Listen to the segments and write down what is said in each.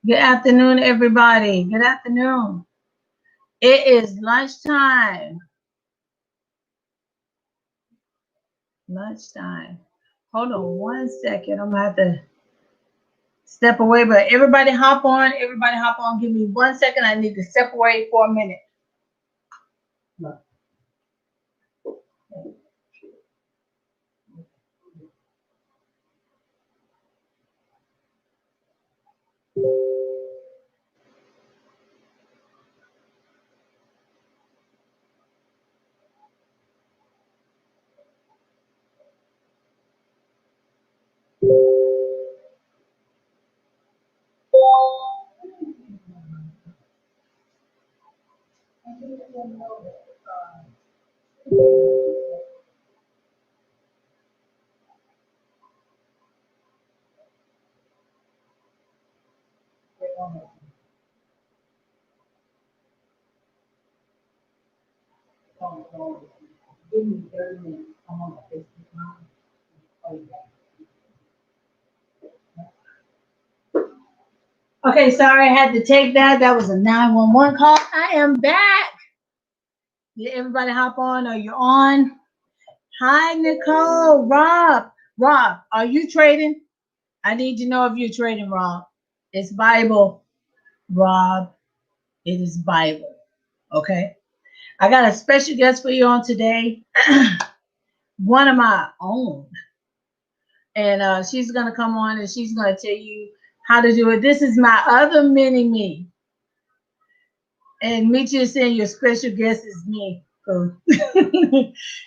Good afternoon, everybody. Good afternoon. It is lunchtime. Lunchtime. Hold on one second. I'm gonna have to step away, but everybody hop on. Everybody hop on. Give me 1 second. I need to step away for a minute. Give me 30 minutes. I'm on my Facebook. Okay, sorry, I had to take that. That was a 911 call. I am back. Did everybody hop on? Are you on? Hi, Nicole. Rob, are you trading? I need to know if you're trading, Rob. It's Bible, Rob. It is Bible. Okay. I got a special guest for you on today. One of my own. And she's going to come on and she's going to tell you how to do it. This is my other mini me. And Michi is saying your special guest is me. So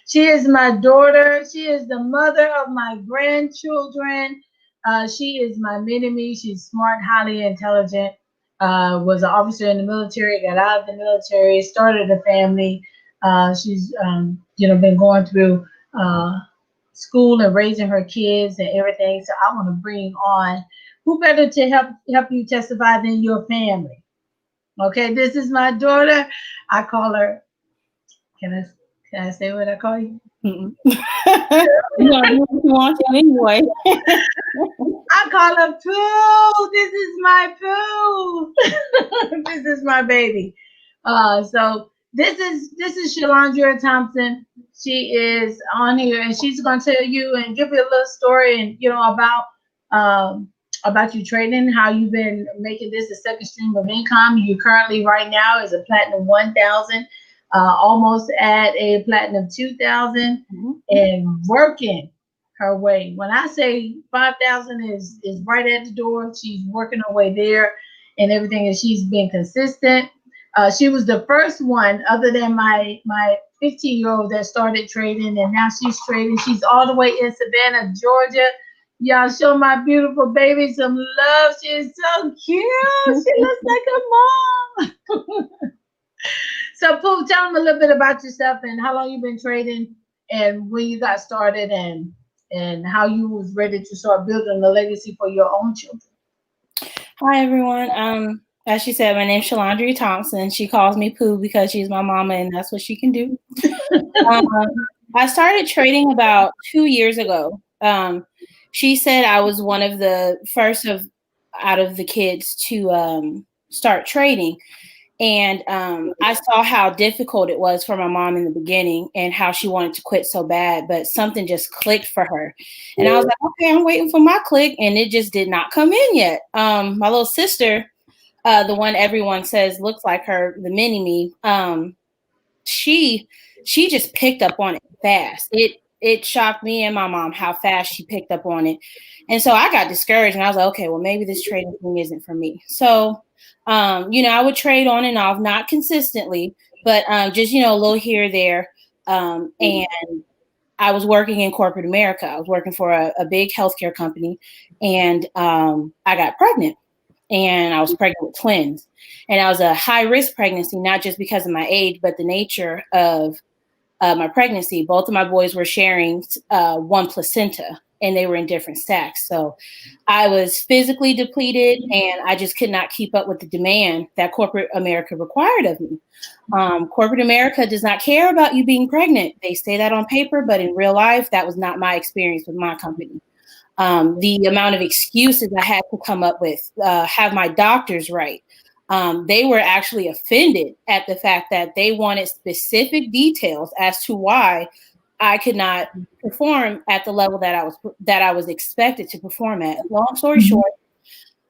she is my daughter. She is the mother of my grandchildren. She is my mini me. She's smart, highly intelligent. Was an officer in the military. Got out of the military. Started a family. She's been going through school and raising her kids and everything. So I want to bring on who better to help you testify than your family. Okay, this is my daughter. I call her. Can I can I say what I call you? You know, you want to anyway. I call her Pooh. This is my Pooh. This is my baby. So this is Shalandra Thompson. She is on here and she's gonna tell you and give you a little story and about you trading, how you've been making this a second stream of income. You currently right now is a platinum 1,000, almost at a platinum 2,000, and working her way. When I say 5,000 is right at the door, she's working her way there and everything, and she's been consistent. She was the first one, other than my 15-year-old, that started trading, and now she's trading. She's all the way in Savannah, Georgia. Y'all show my beautiful baby some love. She is so cute. She looks like a mom. So, Pooh, tell them a little bit about yourself and how long you've been trading and when you got started and how you was ready to start building a legacy for your own children. Hi, everyone. As she said, my name's Shalandra Thompson. She calls me Pooh because she's my mama, and that's what she can do. I started trading about 2 years ago. She said I was one of the first out of the kids to start trading. And I saw how difficult it was for my mom in the beginning and how she wanted to quit so bad, but something just clicked for her. And I was like, okay, I'm waiting for my click. And it just did not come in yet. My little sister, the one everyone says looks like her, the mini me, she just picked up on it fast. It shocked me and my mom how fast she picked up on it. And so I got discouraged and I was like, okay, well, maybe this trading thing isn't for me. So I would trade on and off, not consistently, but just, a little here or there. And I was working in corporate America. I was working for a big healthcare company, and I got pregnant, and I was pregnant with twins. And I was a high risk pregnancy, not just because of my age, but the nature of my pregnancy. Both of my boys were sharing one placenta, and they were in different stacks. So I was physically depleted, and I just could not keep up with the demand that corporate America required of me. Corporate America does not care about you being pregnant. They say that on paper, but in real life, that was not my experience with my company. the amount of excuses I had to come up with, have my doctors right. They were actually offended at the fact that they wanted specific details as to why I could not perform at the level that I was expected to perform at. Long story short,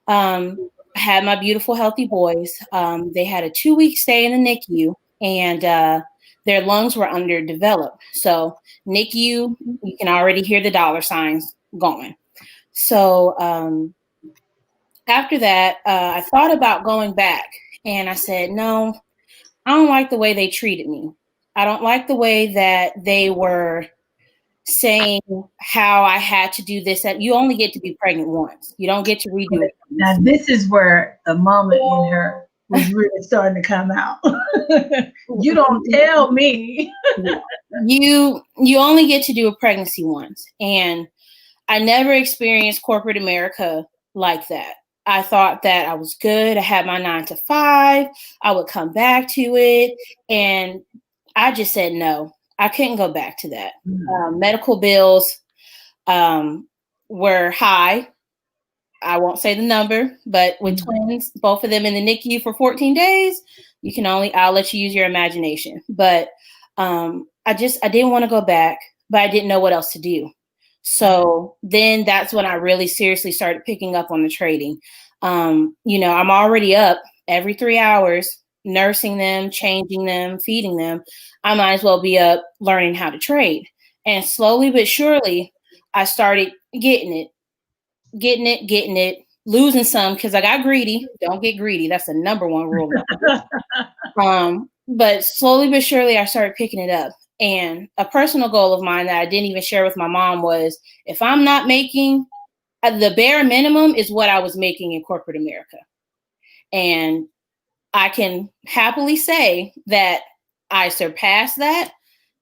I had my beautiful, healthy boys. They had a 2-week stay in the NICU, and their lungs were underdeveloped. So NICU, you can already hear the dollar signs going. So after that, I thought about going back, and I said, no, I don't like the way they treated me. I don't like the way that they were saying how I had to do this. That you only get to be pregnant once. You don't get to redo it. Now, this is where the mama in her was really starting to come out. You don't tell me. You only get to do a pregnancy once. And I never experienced corporate America like that. I thought that I was good. I had my 9 to 5. I would come back to it. And I just said, no, I couldn't go back to that. Medical bills were high. I won't say the number, but with twins, both of them in the NICU for 14 days, I'll let you use your imagination. But I didn't want to go back, but I didn't know what else to do. So then that's when I really seriously started picking up on the trading. I'm already up every 3 hours, nursing them, changing them, feeding them. I might as well be up learning how to trade. And slowly but surely, I started getting it, losing some because I got greedy. Don't get greedy. That's the number one rule. But slowly but surely, I started picking it up. And a personal goal of mine that I didn't even share with my mom was, if I'm not making the bare minimum is what I was making in corporate America. And I can happily say that I surpassed that,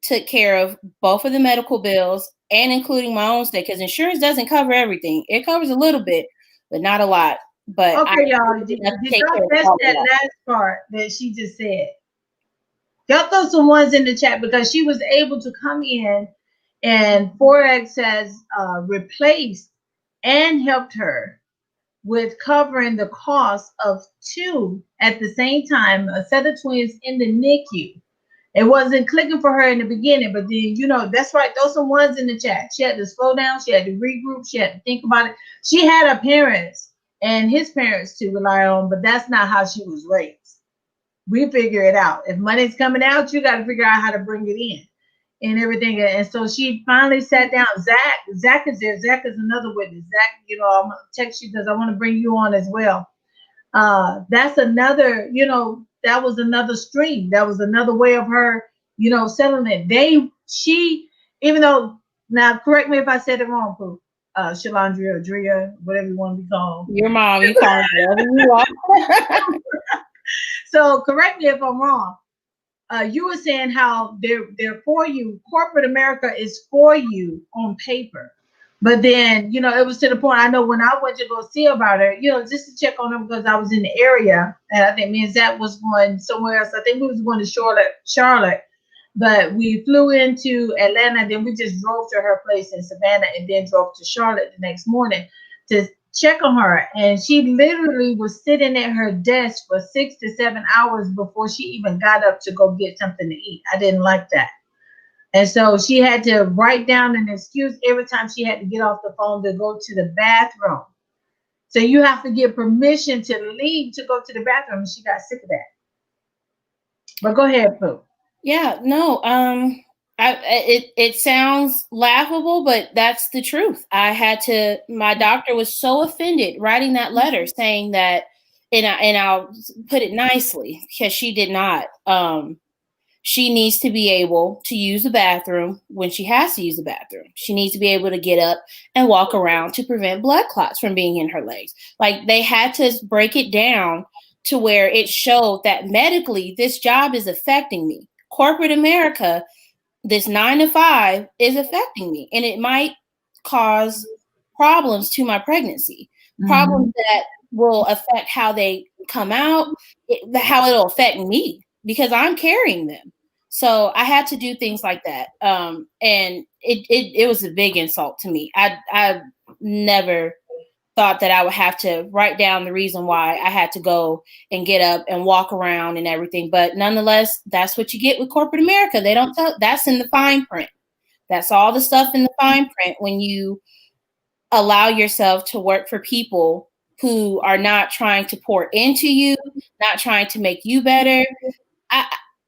took care of both of the medical bills and including my own stay, because insurance doesn't cover everything. It covers a little bit, but not a lot. But okay, y'all, did y'all catch that last part that she just said? Y'all throw some ones in the chat, because she was able to come in and Forex has replaced and helped her with covering the cost of 2 at the same time, a set of twins in the NICU. It wasn't clicking for her in the beginning, but then, that's right. Throw some ones in the chat. She had to slow down. She had to regroup. She had to think about it. She had her parents and his parents to rely on, but that's not how she was raised. We figure it out. If money's coming out, you got to figure out how to bring it in and everything. And so she finally sat down. Zach is there. Zach is another witness. Zach, I'm going to text you because I want to bring you on as well. That's another, that was another stream. That was another way of her, settling it. Even though, now correct me if I said it wrong, Pooh. Shalandria or Drea, whatever you want to be called. Your mom, you call her whatever you want. So correct me if I'm wrong. You were saying how they're for you. Corporate America is for you on paper. But then, it was to the point, I know when I went to go see about her, just to check on her because I was in the area. And I think me and Zach was going somewhere else. I think we was going to Charlotte. But we flew into Atlanta, then we just drove to her place in Savannah and then drove to Charlotte the next morning to check on her. And she literally was sitting at her desk for 6 to 7 hours before she even got up to go get something to eat. I didn't like that. And so she had to write down an excuse every time she had to get off the phone to go to the bathroom. So you have to get permission to leave to go to the bathroom. And she got sick of that. But go ahead, Pooh. Yeah, no, it sounds laughable, but that's the truth. My doctor was so offended writing that letter saying that, and I'll put it nicely because she did not. She needs to be able to use the bathroom when she has to use the bathroom. She needs to be able to get up and walk around to prevent blood clots from being in her legs. Like, they had to break it down to where it showed that medically this job is affecting me. Corporate America, this 9 to 5 is affecting me, and it might cause problems to my pregnancy, problems that will affect how they come out, how it'll affect me because I'm carrying them. So I had to do things like that. And it was a big insult to me. I never thought that I would have to write down the reason why I had to go and get up and walk around and everything. But nonetheless, that's what you get with corporate America. They don't tell, that's in the fine print. That's all the stuff in the fine print when you allow yourself to work for people who are not trying to pour into you, not trying to make you better.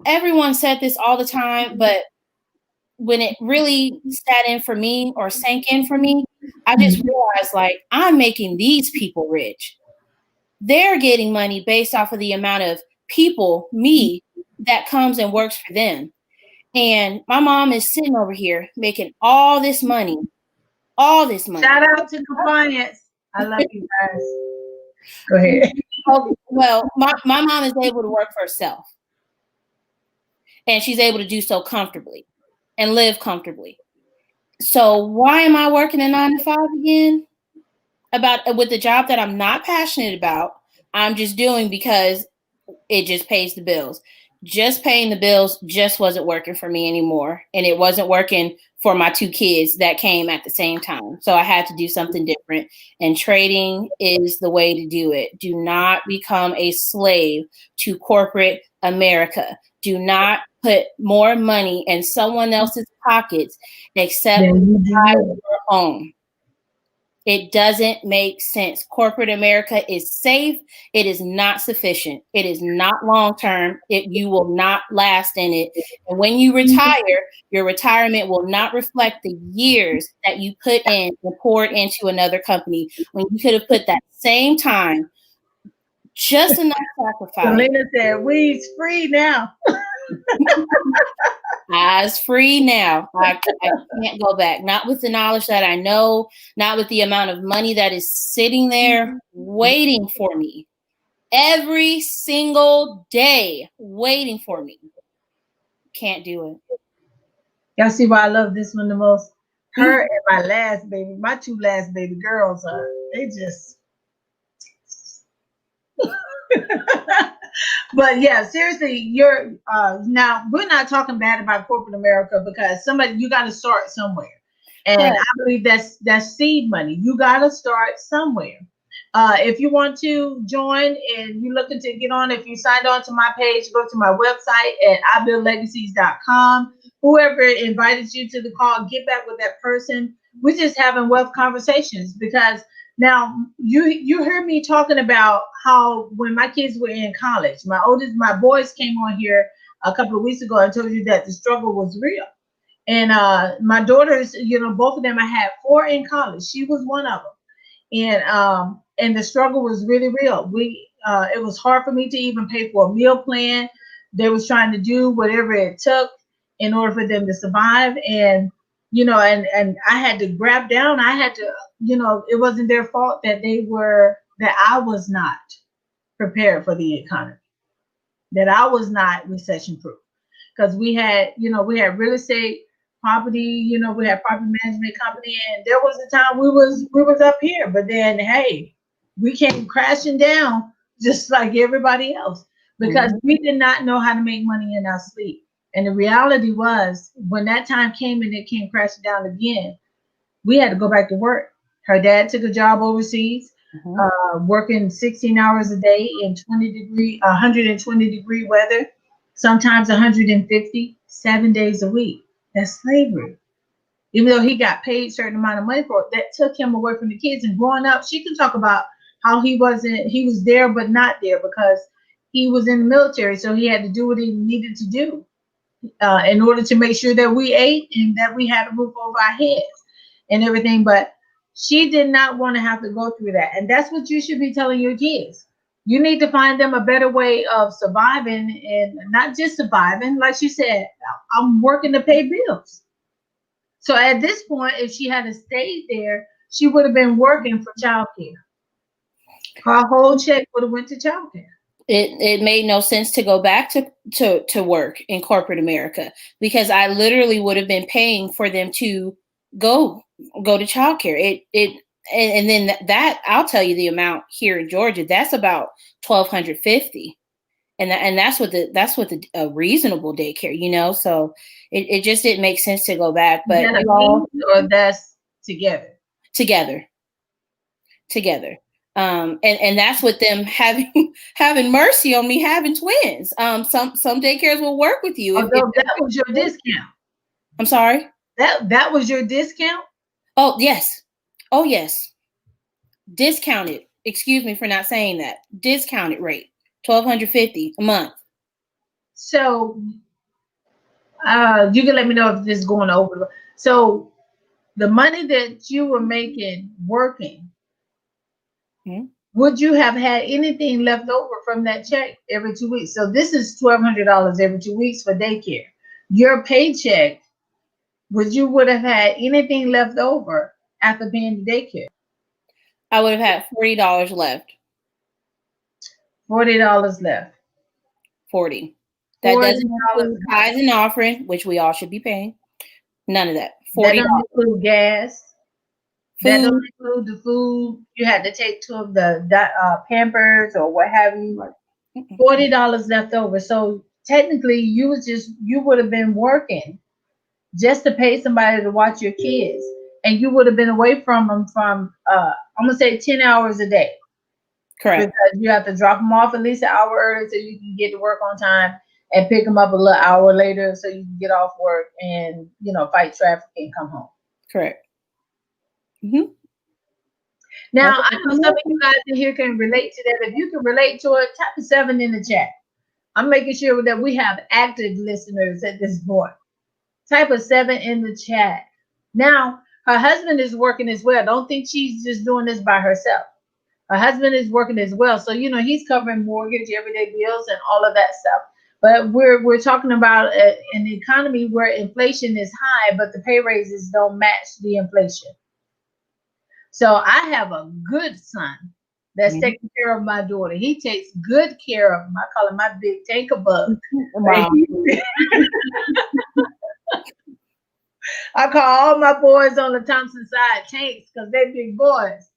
Everyone said this all the time, but when it really sat in for me or sank in for me, I just realized, like, I'm making these people rich. They're getting money based off of the amount of people, me, that comes and works for them. And my mom is sitting over here making all this money. Shout out to compliance. I love you guys. Go ahead. Well, my mom is able to work for herself. And she's able to do so comfortably and live comfortably. So why am I working a 9 to 5 again? With the job that I'm not passionate about, I'm just doing because it just pays the bills. Just paying the bills just wasn't working for me anymore. And it wasn't working for my 2 kids that came at the same time. So I had to do something different. And trading is the way to do it. Do not become a slave to corporate America. Do not put more money in someone else's pockets except your own. It doesn't make sense. Corporate America is safe. It is not sufficient. It is not long-term. You will not last in it. And when you retire, your retirement will not reflect the years that you put in and poured into another company when you could have put that same time, just enough sacrifice. Selena said, we's free now. Eyes free now. I can't go back. Not with the knowledge that I know, not with the amount of money that is sitting there waiting for me every single day, waiting for me. Can't do it. Y'all see why I love this one the most? Her and my last baby, my 2 last baby girls they just But yeah, seriously, you're now we're not talking bad about corporate America because you got to start somewhere, and I believe that's seed money. You got to start somewhere. If you want to join and you're looking to get on, if you signed on to my page, go to my website at ibuildlegacies.com. Whoever invited you to the call, get back with that person. We're just having wealth conversations because now you heard me talking about how when my kids were in college, my boys came on here a couple of weeks ago and told you that the struggle was real. And my daughters, both of them, I had 4 in college. She was one of them. And the struggle was really real. It was hard for me to even pay for a meal plan. They was trying to do whatever it took in order for them to survive. And and I had to grab down. I had to, it wasn't their fault that I was not prepared for the economy, that I was not recession proof, because we had real estate, property, we had property management company, and there was a time we was up here, but then hey, we came crashing down just like everybody else because we did not know how to make money in our sleep. And the reality was, when that time came and it came crashing down again, we had to go back to work. Her dad took a job overseas, working 16 hours a day in 120 degree weather, sometimes 150, 7 days a week. That's slavery. Even though he got paid a certain amount of money for it, that took him away from the kids. And growing up, she can talk about how he was there but not there because he was in the military, so he had to do what he needed to do in order to make sure that we ate and that we had a roof over our heads and everything. But she did not want to have to go through that. And that's what you should be telling your kids. You need to find them a better way of surviving, and not just surviving. Like she said, I'm working to pay bills. So at this point, if she had stayed there, she would have been working for childcare. Her whole check would have went to childcare. It made no sense to go back to work in corporate America because I literally would have been paying for them to go to childcare. And then that I'll tell you the amount here in Georgia. That's about $1,250, and that's what a reasonable daycare. So it just didn't make sense to go back. But or that's together. together. And that's with them having mercy on me having twins. Some daycares will work with you. Although that was your discount. I'm sorry? That was your discount? Oh, yes. Oh, yes. Discounted. Excuse me for not saying that. Discounted rate. $1,250 a month. So you can let me know if this is going over. So the money that you were making working, would you have had anything left over from that check every 2 weeks? So this is $1,200 every 2 weeks for daycare. Your paycheck, would have had anything left over after paying the daycare? I would have had $40 left. $40 left. 40. That doesn't include tithes and offering, which we all should be paying. None of that. $40. That don't include gas. Food. That don't include the food you had to take to the Pampers or what have you. $40 left over. So technically, you would have been working just to pay somebody to watch your kids, and you would have been away from them from I'm gonna say 10 hours a day. Correct. Because you have to drop them off at least an hour early so you can get to work on time, and pick them up a little hour later so you can get off work and fight traffic and come home. Correct. Now, I know some of you guys in here can relate to that. If you can relate to it, type a 7 in the chat. I'm making sure that we have active listeners at this point. Type a 7 in the chat. Now, her husband is working as well. Don't think she's just doing this by herself. Her husband is working as well. So, he's covering mortgage, everyday bills, and all of that stuff. But we're talking about an economy where inflation is high, but the pay raises don't match the inflation. So I have a good son that's taking care of my daughter. He takes good care of him. I call him my big tanker bug. Wow. I call all my boys on the Thompson side tanks because they're big boys.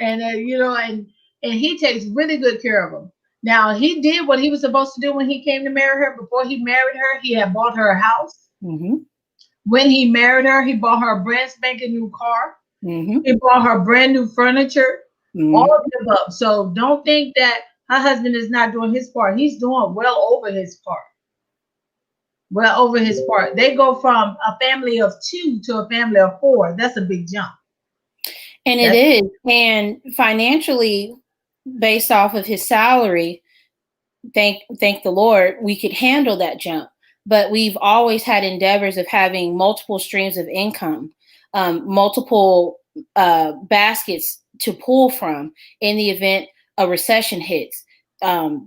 And, and he takes really good care of them. Now, he did what he was supposed to do when he came to marry her. Before he married her, he had bought her a house. When he married her, he bought her a brand spanking new car. He bought her brand new furniture, all of the above. So don't think that her husband is not doing his part. He's doing well over his part. Well over his part. They go from a family of 2 to a family of 4. That's a big jump. And it is. And financially, based off of his salary, thank the Lord, we could handle that jump. But we've always had endeavors of having multiple streams of income. Multiple baskets to pull from in the event a recession hits,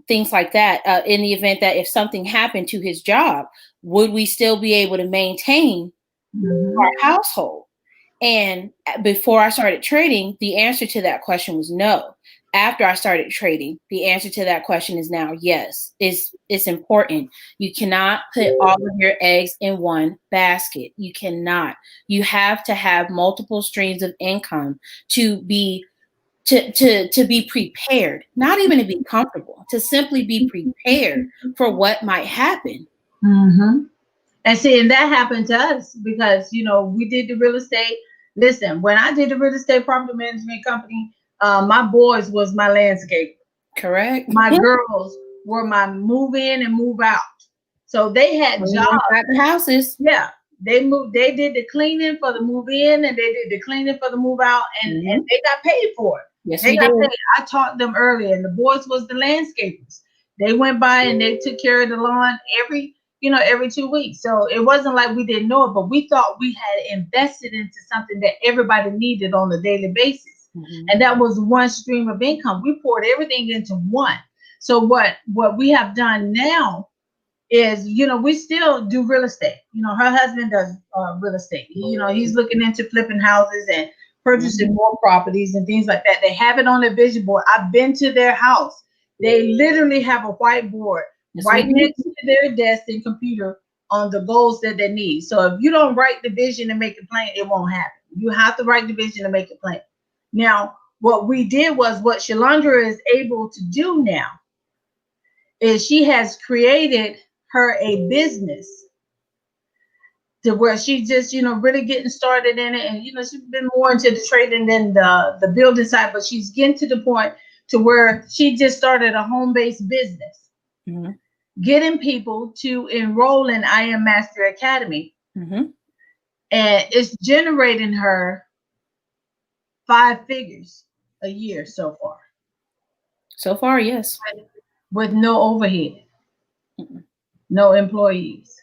things like that. In the event that if something happened to his job, would we still be able to maintain our household? And before I started trading, the answer to that question was no. After I started trading, the answer to that question is now yes. It's important. You cannot put all of your eggs in one basket. You cannot. You have to have multiple streams of income to be prepared, not even to be comfortable, to simply be prepared for what might happen. And see, and that happened to us because we did the real estate. Listen, when I did the real estate property management company, my boys was my landscaper. Correct. My girls were my move in and move out. So they had jobs at the houses. Yeah. They did the cleaning for the move in and they did the cleaning for the move out, and they got paid for it. Yes, they got paid. I taught them earlier, and the boys was the landscapers. They went by and they took care of the lawn every 2 weeks. So it wasn't like we didn't know it, but we thought we had invested into something that everybody needed on a daily basis. And that was one stream of income. We poured everything into one. So what we have done now is, we still do real estate. Her husband does real estate. He's looking into flipping houses and purchasing more properties and things like that. They have it on their vision board. I've been to their house. They literally have a whiteboard right next to their desk and computer on the goals that they need. So if you don't write the vision and make it plain, it won't happen. You have to write the vision and make it plain. Now, what we did was what Shalandra is able to do now is she has created her a business to where she's just, really getting started in it. And, she's been more into the trading than the building side, but she's getting to the point to where she just started a home-based business, getting people to enroll in I Am Master Academy. And it's generating her 5 figures a year so far. So far, yes. With no overhead, no employees.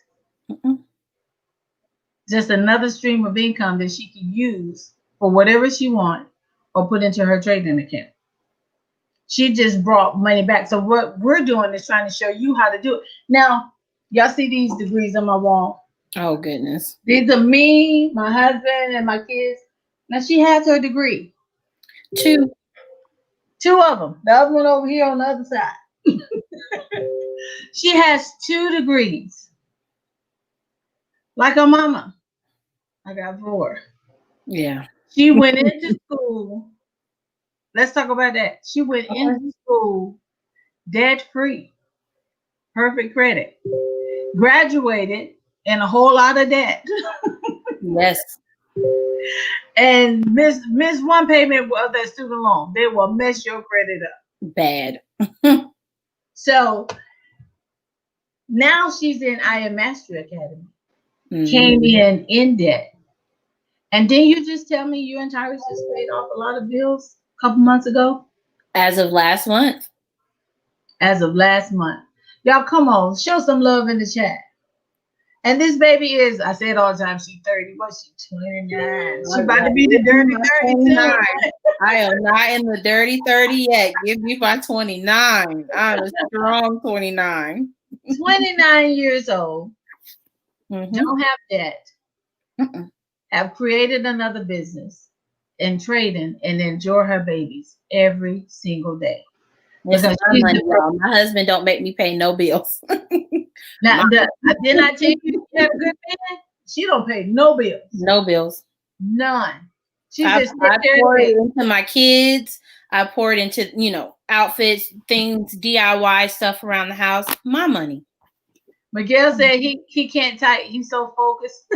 Just another stream of income that she can use for whatever she wants or put into her trading account. She just brought money back. So what we're doing is trying to show you how to do it. Now, y'all see these degrees on my wall? Oh, goodness. These are me, my husband, and my kids. Now, she has her degree. 2. 2 of them. The other one over here on the other side. She has 2 degrees. Like her mama. I got 4. Yeah. She went into school. Let's talk about that. She went into school debt-free. Perfect credit. Graduated in a whole lot of debt. Yes. And miss one payment of that student loan. They will mess your credit up. Bad. So now she's in I Am Master Academy. Came in debt. And then you just tell me you and Tyrus just paid off a lot of bills a couple months ago? As of last month. As of last month. Y'all, come on. Show some love in the chat. And this baby is, I say it all the time, she's 30. What's she, 29? She about to be the dirty 39. I am not in the dirty 30 yet. Give me my 29. I'm a strong 29. 29 years old. Don't have debt. Have created another business and trading and enjoy her babies every single day. It's my money, y'all. My husband don't make me pay no bills. Now, didn't I tell you she had a good man? She don't pay no bills. No bills. None. I pour it into my kids. I pour it into, outfits, things, DIY stuff around the house. My money. Miguel said he can't type. He's so focused.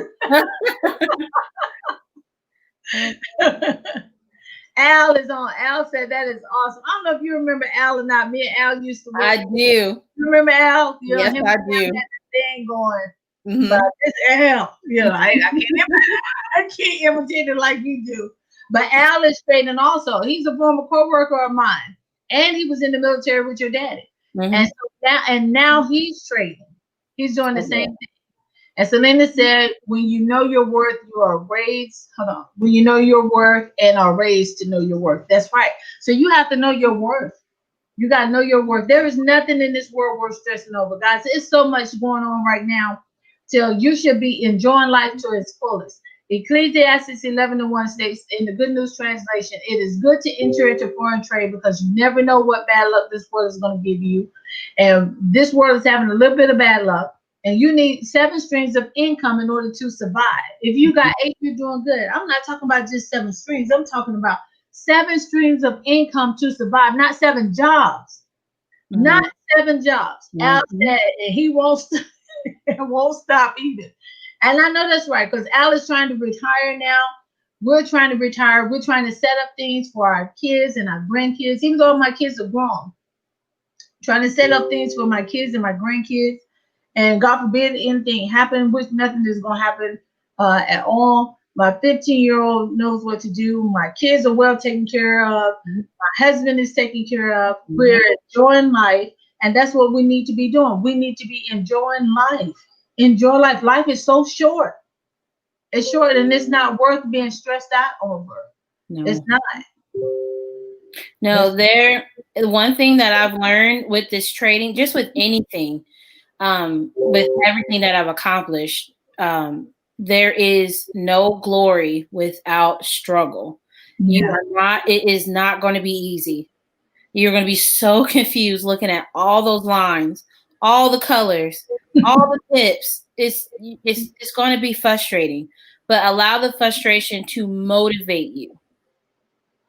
Al is on. Al said that is awesome. I don't know if you remember Al or not. Me and Al used to work. I do. You remember Al? Yes, I do. Had the thing going. But it's Al. I can't imitate it like you do. But Al is trading also. He's a former co-worker of mine. And he was in the military with your daddy. And so now he's trading. He's doing the same thing. And Selena said, when you know your worth, you are raised. Hold on. When you know your worth and are raised to know your worth. That's right. So you have to know your worth. You got to know your worth. There is nothing in this world worth stressing over, guys. It's so much going on right now. Till you should be enjoying life to its fullest. Ecclesiastes 11:1 states in the Good News Translation, it is good to enter into foreign trade because you never know what bad luck this world is going to give you. And this world is having a little bit of bad luck. And you need 7 streams of income in order to survive. If you got 8, you're doing good. I'm not talking about just 7 streams. I'm talking about 7 streams of income to survive, not 7 jobs. Not 7 jobs. Al said, and he won't stop either. And I know that's right, because Al is trying to retire now. We're trying to retire. We're trying to set up things for our kids and our grandkids, even though my kids are grown. Trying to set up things for my kids and my grandkids. And God forbid anything happen, which nothing is going to happen at all. My 15-year-old knows what to do. My kids are well taken care of. My husband is taken care of. We're enjoying life. And that's what we need to be doing. We need to be enjoying life. Enjoy life. Life is so short. It's short and it's not worth being stressed out over. No. It's not. No, one thing that I've learned with this trading, just with anything, with everything that I've accomplished, there is no glory without struggle. Yeah. It is not going to be easy. You're going to be so confused looking at all those lines, all the colors, all the tips. It's going to be frustrating, but allow the frustration to motivate you.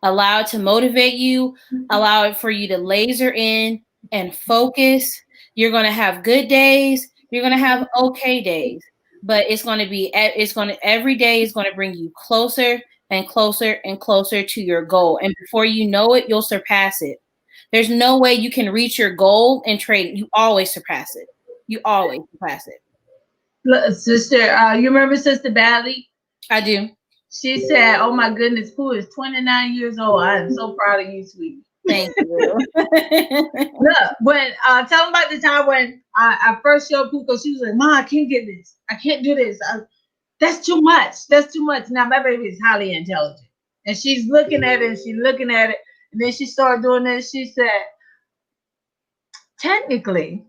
Allow it to motivate you. Allow it for you to laser in and focus. You're going to have good days. You're going to have okay days. but every day is going to bring you closer and closer and closer to your goal. And before you know it, you'll surpass it. There's no way you can reach your goal in trading. You always surpass it. You always surpass it. Look, sister, you remember Sister Bally? I do. She said, "Oh my goodness, Pooh is 29 years old. I am so proud of you, sweetie." Thank you. Look, when tell them about the time when I first showed Pooh, because she was like, "Mom, I can't get this. I can't do this. That's too much. That's too much." Now my baby is highly intelligent, and she's looking at it, and she's looking at it, and then she started doing this. She said, "Technically,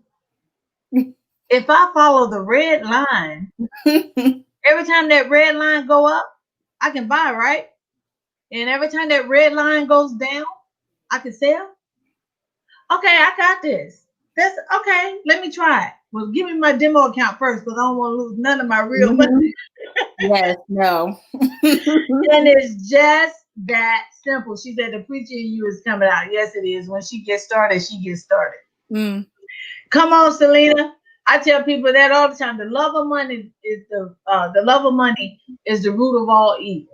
if I follow the red line, every time that red line go up, I can buy, right? And every time that red line goes down, I can sell. Okay, I got this. That's okay. Let me try it. Well, give me my demo account first, because I don't want to lose none of my real money." Yes, no. And it's just that simple. She said the preacher in you is coming out. Yes, it is. When she gets started, she gets started. Come on, Selena. I tell people that all the time. The love of money is the root of all evil.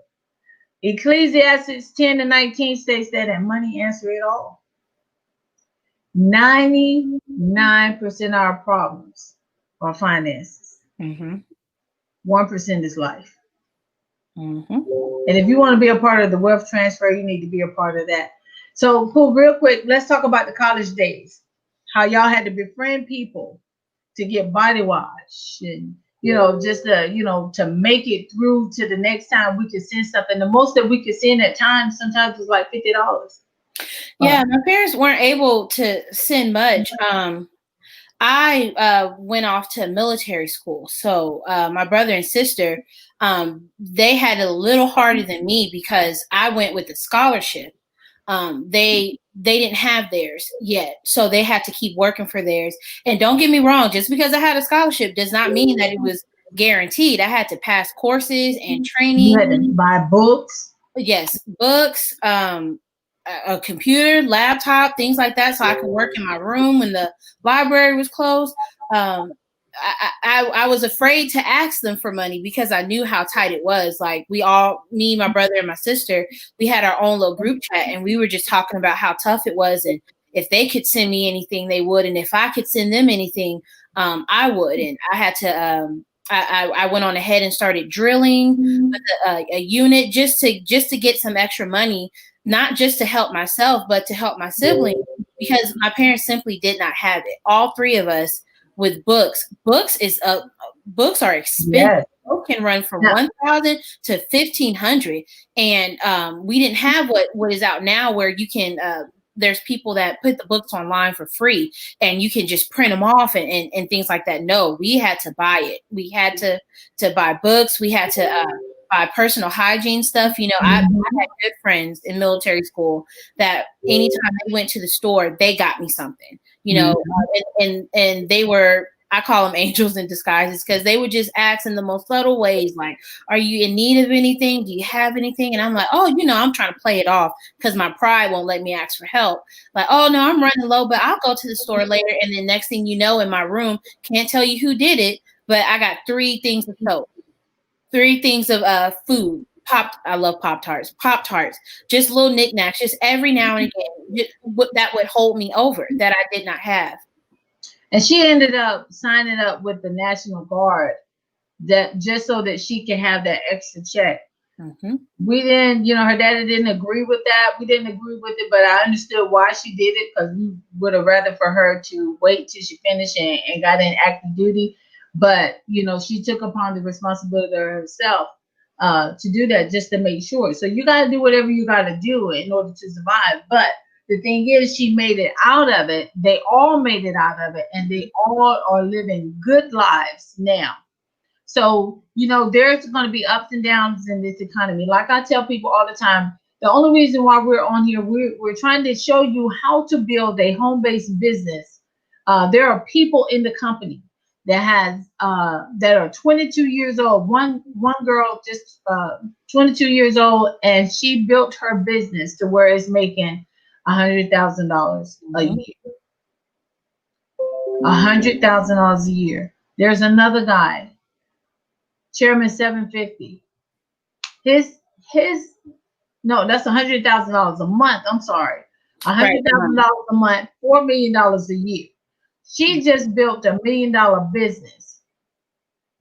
Ecclesiastes 10:19 states that, and money answer it all. 99% of our problems are finances. 1% is life. And if you want to be a part of the wealth transfer, you need to be a part of that. So, Pooh, real quick, let's talk about the college days. How y'all had to befriend people to get body wash, and just to make it through to the next time we could send something. The most that we could send at times sometimes was like $50. Yeah, my parents weren't able to send much. I went off to military school, so my brother and sister, they had it a little harder than me because I went with a scholarship. They didn't have theirs yet, so they had to keep working for theirs. And don't get me wrong, just because I had a scholarship does not mean that it was guaranteed. I had to pass courses and training. You had to buy books. Yes, books, a computer, laptop, things like that, so I could work in my room when the library was closed. I was afraid to ask them for money because I knew how tight it was. Like me, my brother, and my sister, we had our own little group chat, and we were just talking about how tough it was, and if they could send me anything, they would, and if I could send them anything, I would. And I had to. I went on ahead and started drilling with a unit just to get some extra money, not just to help myself, but to help my siblings, because my parents simply did not have it. All three of us with books. Books are expensive. Yes. Books can run from $1,000 to $1,500, and we didn't have what is out now, where you can. There's people that put the books online for free, and you can just print them off and things like that. No, we had to buy it. We had to buy books. We had to buy personal hygiene stuff. I had good friends in military school that anytime they went to the store, they got me something. And they were, I call them angels in disguises, because they would just ask in the most subtle ways, like, "Are you in need of anything? Do you have anything?" And I'm like, "Oh, I'm trying to play it off because my pride won't let me ask for help. Like, oh no, I'm running low, but I'll go to the store later." And then next thing you know, in my room, can't tell you who did it, but I got 3 things of soap, 3 things of food. I love Pop-Tarts, just little knickknacks, just every now and again, that would hold me over that I did not have. And she ended up signing up with the National Guard, that just so that she can have that extra check. We didn't, her daddy didn't agree with that. We didn't agree with it, but I understood why she did it, because we would have rather for her to wait till she finished and got in active duty. But, she took upon the responsibility herself to do that, just to make sure. So you got to do whatever you got to do in order to survive. But the thing is, she made it out of it. They all made it out of it, and they all are living good lives now. So, there's going to be ups and downs in this economy. Like I tell people all the time, the only reason why we're on here, we're trying to show you how to build a home-based business. There are people in the company that are 22 years old. One girl just 22 years old, and she built her business to where it's making $100,000 a year. $100,000 a year. There's another guy Chairman 750. No, that's $100,000 a month. I'm sorry. $100,000 a month, $4 million a year. She just built $1 million business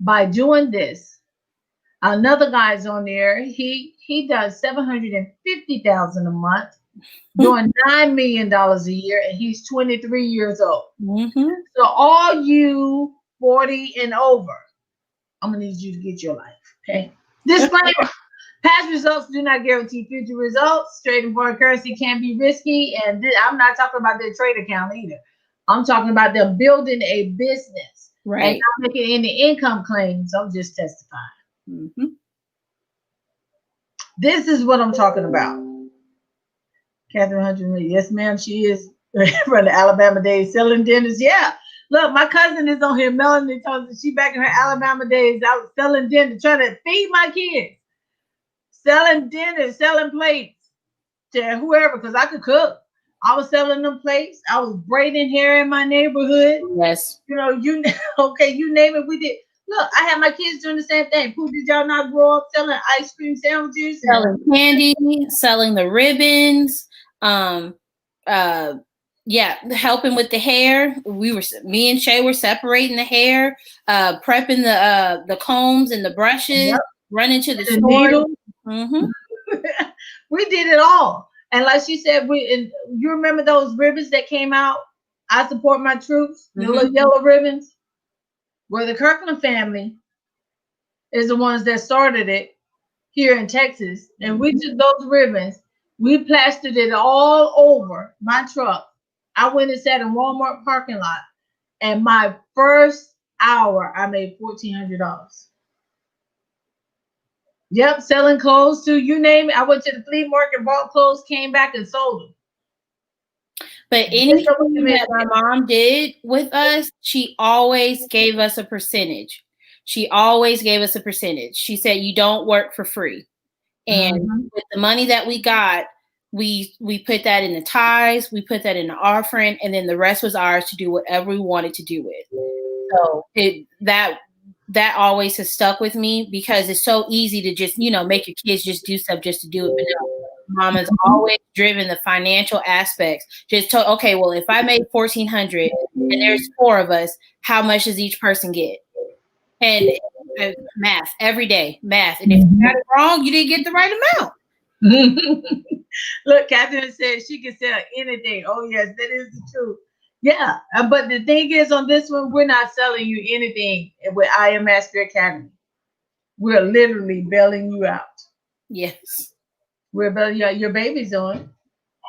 by doing this. Another guy's on there. He does $750,000 a month, doing $9 million a year, and he's 23 years old. So all you 40 and over, I'm gonna need you to get your life. Okay. Disclaimer. Past results do not guarantee future results. Trading foreign currency can be risky. And I'm not talking about their trade account either. I'm talking about them building a business. Right. And not making any income claims. I'm just testifying. This is what I'm talking about. Catherine Hunter, yes, ma'am, she is from the Alabama days selling dinners. Yeah. Look, my cousin is on here. Melanie tells me she back in her Alabama days. I was selling dinner, trying to feed my kids. Selling dinner, selling plates to whoever, because I could cook. I was selling them plates. I was braiding hair in my neighborhood. Yes. You know, you name it, we did. Look, I had my kids doing the same thing. Pooh, did y'all not grow up selling ice cream sandwiches? Selling candy, selling the ribbons, helping with the hair. Me and Shay were separating the hair, prepping the combs and the brushes, running to the store. We did it all. And like she said, you remember those ribbons that came out? I support my troops, the little yellow ribbons. Well, the Kirkland family is the ones that started it here in Texas. And we took those ribbons, we plastered it all over my truck. I went and sat in Walmart parking lot. And my first hour, I made $1,400. Yep, selling clothes too. You name it. I went to the flea market, bought clothes, came back and sold them. But anything that my mom did with us, she always gave us a percentage. She always gave us a percentage. She said, you don't work for free. And with the money that we got, we put that in the ties, we put that in the offering, and then the rest was ours to do whatever we wanted to do with. So that always has stuck with me, because it's so easy to just, make your kids just do stuff just to do it. But no, Mama's always driven the financial aspects. Just okay, well, if I made $1,400 and there's 4 of us, how much does each person get? And math every day, math. And if you got it wrong, you didn't get the right amount. Look, Catherine said she can sell anything. Oh yes, that is the truth. Yeah, but the thing is, on this one, we're not selling you anything with I Am Master Academy. We're literally bailing you out. Yes. We're bailing you out. Your baby's on.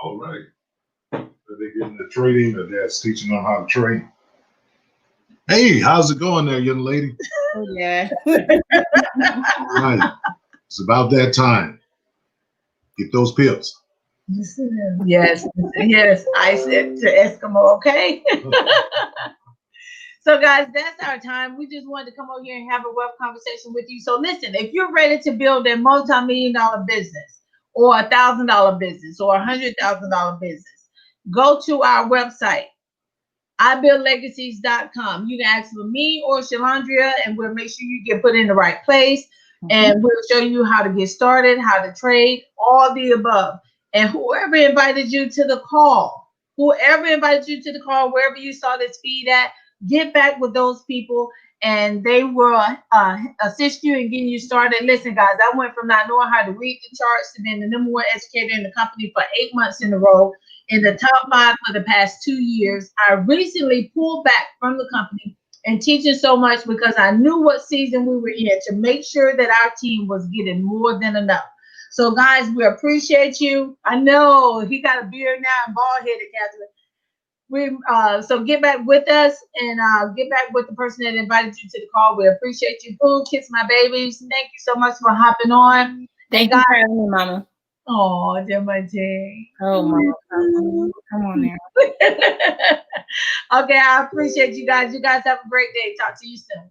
All right. Are they getting the trading, or dad's teaching them how to trade? Hey, how's it going there, young lady? Oh, yeah. Right. It's about that time. Get those pips. Yes, I said to Eskimo, okay? So, guys, that's our time. We just wanted to come over here and have a web conversation with you. So, listen, if you're ready to build a multi-million-dollar business, or $1,000 business, or $100,000 business, go to our website, ibuildlegacies.com. You can ask for me or Shalandria, and we'll make sure you get put in the right place. And we'll show you how to get started, how to trade, all the above. And whoever invited you to the call, wherever you saw this feed at, get back with those people, and they will assist you in getting you started. Listen, guys, I went from not knowing how to read the charts to being the #1 educator in the company for 8 months in a row, in the top 5 for the past 2 years. I recently pulled back from the company and teaching so much because I knew what season we were in, to make sure that our team was getting more than enough. So, guys, we appreciate you. I know he got a beard now and bald-headed, Catherine. So get back with us, and get back with the person that invited you to the call. We appreciate you. Boo, kiss my babies. Thank you so much for hopping on. Thank you for having me, Mama. Oh, dear my Jay. Oh, Mama. Come on now. Okay, I appreciate you guys. You guys have a great day. Talk to you soon.